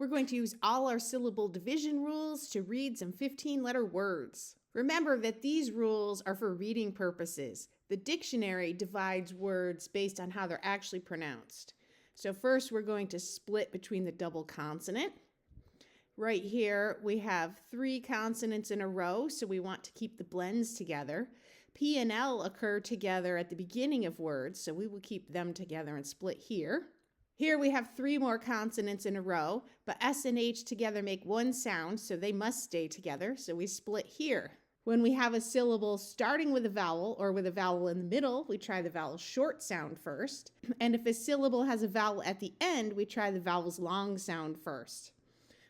We're going to use all our syllable division rules to read some 15-letter words. Remember that these rules are for reading purposes. The dictionary divides words based on how they're actually pronounced. So first we're going to split between the double consonant. Right here we have 3 consonants in a row, so we want to keep the blends together. P and L occur together at the beginning of words, so we will keep them together and split here. Here we have 3 more consonants in a row, but S and H together make one sound, so they must stay together, so we split here. When we have a syllable starting with a vowel or with a vowel in the middle, we try the vowel short sound first. And if a syllable has a vowel at the end, we try the vowel's long sound first.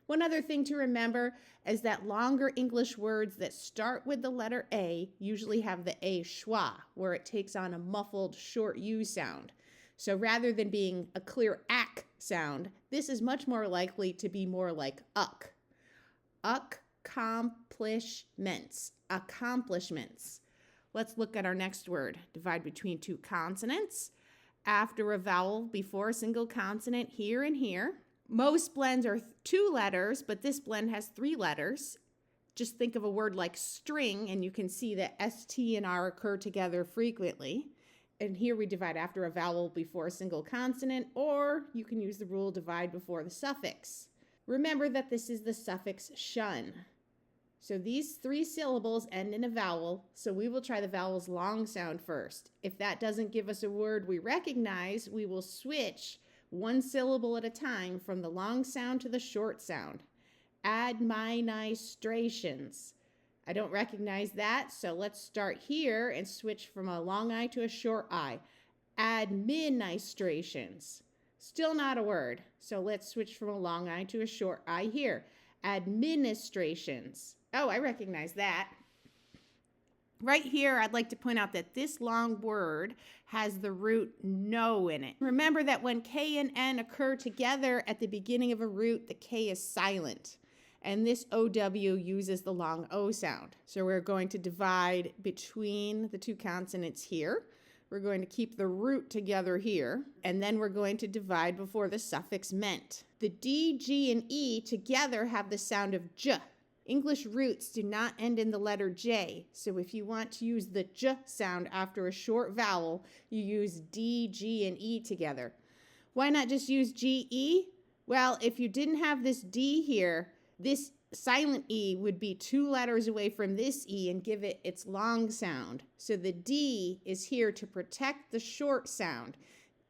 One other thing to remember is that longer English words that start with the letter A usually have the A schwa, where it takes on a muffled short U sound. So rather than being a clear ack sound, this is much more likely to be more like uck. Accomplishments. Accomplishments. Let's look at our next word. Divide between 2 consonants. After a vowel, before a single consonant, here and here. Most blends are 2 letters, but this blend has 3 letters. Just think of a word like string, and you can see that S, T, and R occur together frequently. And here we divide after a vowel before a single consonant, or you can use the rule divide before the suffix. Remember that this is the suffix shun. So these 3 syllables end in a vowel, so we will try the vowel's long sound first. If that doesn't give us a word we recognize, we will switch 1 syllable at a time from the long sound to the short sound. Administrations. I don't recognize that, so let's start here and switch from a long I to a short I. Administrations. Still not a word, so let's switch from a long I to a short I here. Administrations. Oh, I recognize that. Right here, I'd like to point out that this long word has the root no in it. Remember that when K and N occur together at the beginning of a root, the K is silent. And this OW uses the long O sound. So we're going to divide between the 2 consonants here. We're going to keep the root together here. And then we're going to divide before the suffix ment. The D, G, and E together have the sound of J. English roots do not end in the letter J, so if you want to use the J sound after a short vowel, you use D, G, and E together. Why not just use G, E? Well, if you didn't have this D here, this silent E would be 2 letters away from this E and give it its long sound. So the D is here to protect the short sound.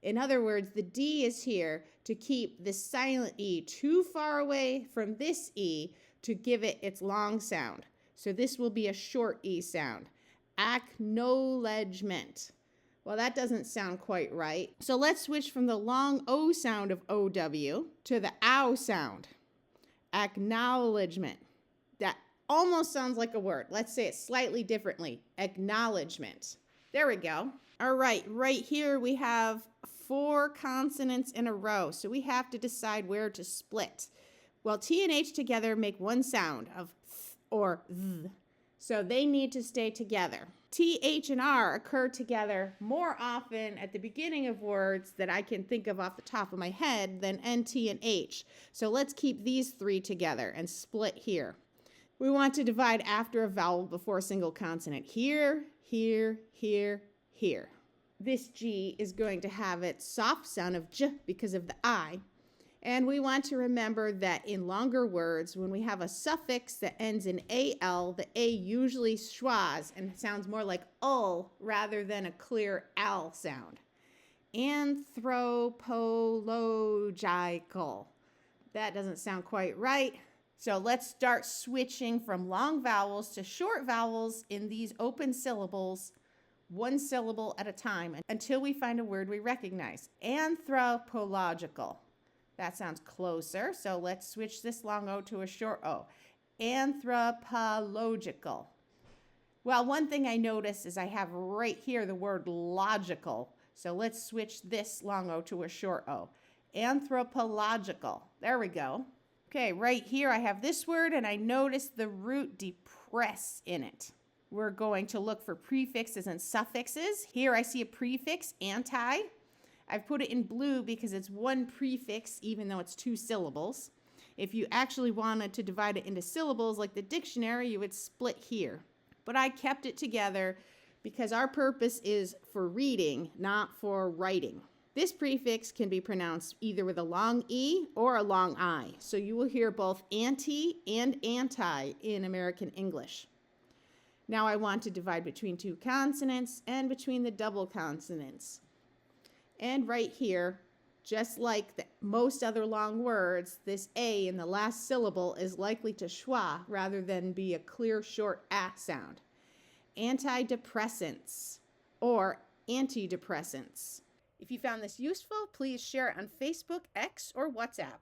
In other words, the D is here to keep the silent E too far away from this E to give it its long sound. So this will be a short E sound. Acknowledgement. Well, that doesn't sound quite right. So let's switch from the long O sound of OW to the OW sound. Acknowledgement. That almost sounds like a word. Let's say it slightly differently. Acknowledgement. There we go. All right, right here we have 4 consonants in a row, so we have to decide where to split. Well, T and H together make one sound of th or th, so they need to stay together. T, H, and R occur together more often at the beginning of words that I can think of off the top of my head than N, T, and H. So let's keep these 3 together and split here. We want to divide after a vowel before a single consonant. Here, here, here, here. This G is going to have its soft sound of J because of the I. And we want to remember that in longer words, when we have a suffix that ends in AL, the A usually schwas and sounds more like ul rather than a clear L sound. Anthropological. That doesn't sound quite right. So let's start switching from long vowels to short vowels in these open syllables, 1 syllable at a time, until we find a word we recognize. Anthropological. That sounds closer, so let's switch this long O to a short O. Anthropological. Well, one thing I notice is I have right here the word logical, so let's switch this long O to a short O. Anthropological. There we go. Okay, right here I have this word, and I notice the root depress in it. We're going to look for prefixes and suffixes. Here I see a prefix, anti. I've put it in blue because it's 1 prefix, even though it's 2 syllables. If you actually wanted to divide it into syllables like the dictionary, you would split here. But I kept it together because our purpose is for reading, not for writing. This prefix can be pronounced either with a long E or a long I, so you will hear both anti and anti in American English. Now I want to divide between two consonants and between the double consonants. And right here, just like most other long words, this A in the last syllable is likely to schwa rather than be a clear, short A sound. Antidepressants or antidepressants. If you found this useful, please share it on Facebook, X, or WhatsApp.